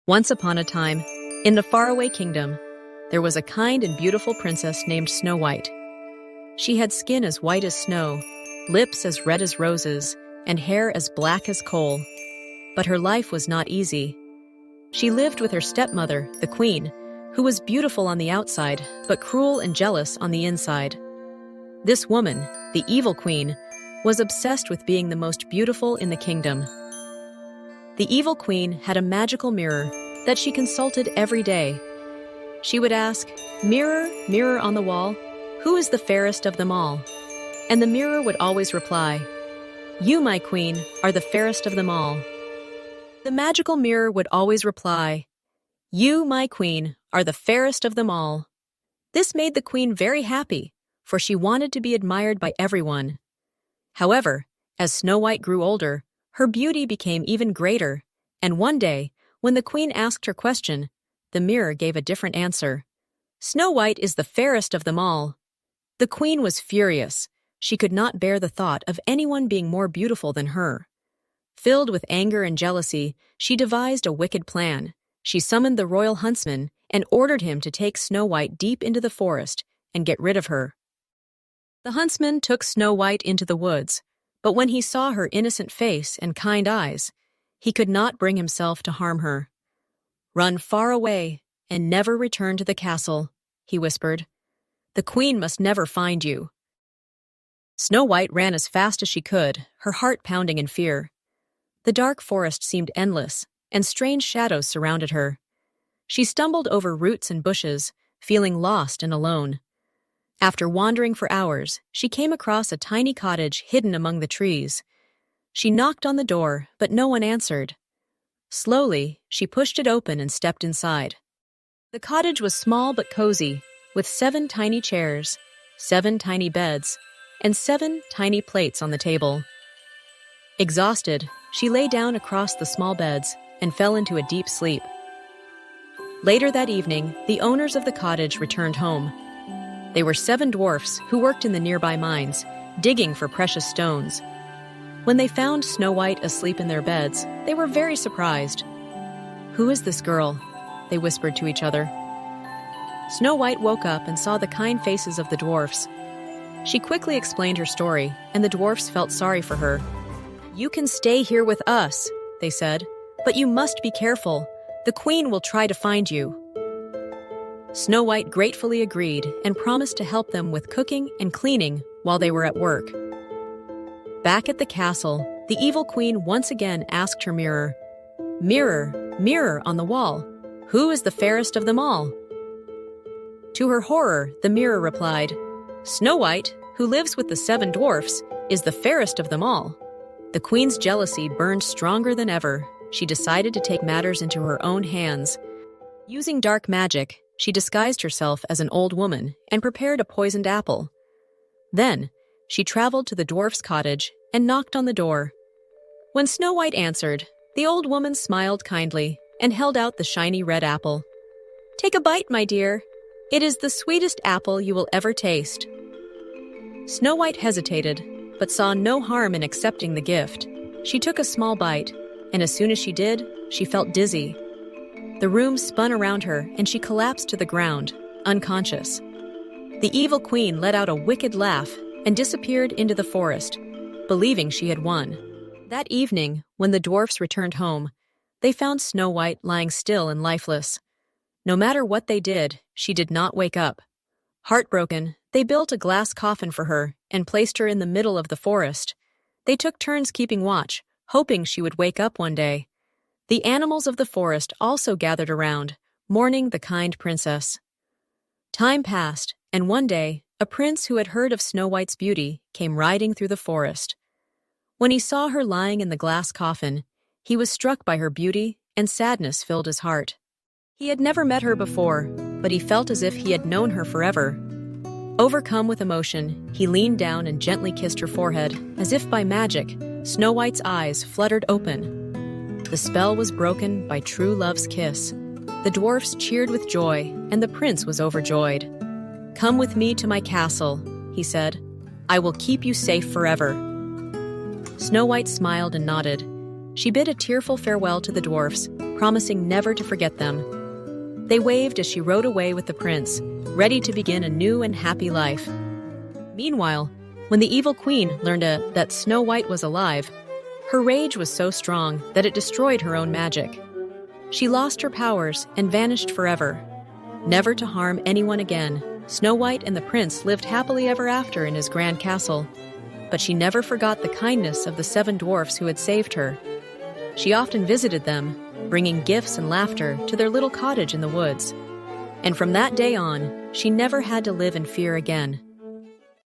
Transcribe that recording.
Once upon a time, in the faraway kingdom, there was a kind and beautiful princess named SnowWhite. She had skin as white as snow, lips as red as roses, and hair as black as coal. But her life was not easy. She lived with her stepmother, the queen, who was beautiful on the outside, but cruel and jealous on the inside. This woman, the evil queen, was obsessed with being the most beautiful in the kingdom. The evil queen had a magical mirror that she consulted every day. She would ask, "Mirror, mirror on the wall, who is the fairest of them all?" And the mirror would always reply, "You, my queen, are the fairest of them all." The magical mirror would always reply, "You, my queen, are the fairest of them all." This made the queen very happy, for she wanted to be admired by everyone. However, as SnowWhite grew older, her beauty became even greater, and one day, when the queen asked her question, the mirror gave a different answer. "SnowWhite is the fairest of them all." The queen was furious. She could not bear the thought of anyone being more beautiful than her. Filled with anger and jealousy, she devised a wicked plan. She summoned the royal huntsman and ordered him to take SnowWhite deep into the forest and get rid of her. The huntsman took SnowWhite into the woods, but when he saw her innocent face and kind eyes, he could not bring himself to harm her. "Run far away and never return to the castle," he whispered. "The queen must never find you." SnowWhite ran as fast as she could, her heart pounding in fear. The dark forest seemed endless, and strange shadows surrounded her. She stumbled over roots and bushes, feeling lost and alone. After wandering for hours, she came across a tiny cottage hidden among the trees. She knocked on the door, but no one answered. Slowly, she pushed it open and stepped inside. The cottage was small but cozy, with 7 tiny chairs, 7 tiny beds, and 7 tiny plates on the table. Exhausted, she lay down across the small beds and fell into a deep sleep. Later that evening, the owners of the cottage returned home. They were 7 dwarfs who worked in the nearby mines, digging for precious stones. When they found SnowWhite asleep in their beds, they were very surprised. "Who is this girl?" they whispered to each other. SnowWhite woke up and saw the kind faces of the dwarfs. She quickly explained her story, and the dwarfs felt sorry for her. "You can stay here with us," they said, "but you must be careful. The queen will try to find you." SnowWhite gratefully agreed and promised to help them with cooking and cleaning while they were at work. Back at the castle, the evil queen once again asked her mirror, "Mirror, mirror on the wall, who is the fairest of them all?" To her horror, the mirror replied, "SnowWhite, who lives with the 7 dwarfs, is the fairest of them all." The queen's jealousy burned stronger than ever. She decided to take matters into her own hands. Using dark magic, she disguised herself as an old woman and prepared a poisoned apple. Then, she traveled to the dwarf's cottage and knocked on the door. When SnowWhite answered, the old woman smiled kindly and held out the shiny red apple. "Take a bite, my dear. It is the sweetest apple you will ever taste." SnowWhite hesitated, but saw no harm in accepting the gift. She took a small bite, and as soon as she did, she felt dizzy. The room spun around her, and she collapsed to the ground, unconscious. The evil queen let out a wicked laugh and disappeared into the forest, believing she had won. That evening, when the dwarfs returned home, they found SnowWhite lying still and lifeless. No matter what they did, she did not wake up. Heartbroken, they built a glass coffin for her and placed her in the middle of the forest. They took turns keeping watch, hoping she would wake up one day. The animals of the forest also gathered around, mourning the kind princess. Time passed, and one day, a prince who had heard of SnowWhite's beauty came riding through the forest. When he saw her lying in the glass coffin, he was struck by her beauty, and sadness filled his heart. He had never met her before, but he felt as if he had known her forever. Overcome with emotion, he leaned down and gently kissed her forehead. As if by magic, SnowWhite's eyes fluttered open. The spell was broken by true love's kiss. The dwarfs cheered with joy, and the prince was overjoyed. "Come with me to my castle," he said. "I will keep you safe forever." SnowWhite smiled and nodded. She bid a tearful farewell to the dwarfs, promising never to forget them. They waved as she rode away with the prince, ready to begin a new and happy life. Meanwhile, when the evil queen learned that Snow White was alive, her rage was so strong that it destroyed her own magic. She lost her powers and vanished forever. Never to harm anyone again, Snow White and the prince lived happily ever after in his grand castle. But she never forgot the kindness of the 7 dwarfs who had saved her. She often visited them, bringing gifts and laughter to their little cottage in the woods. And from that day on, she never had to live in fear again.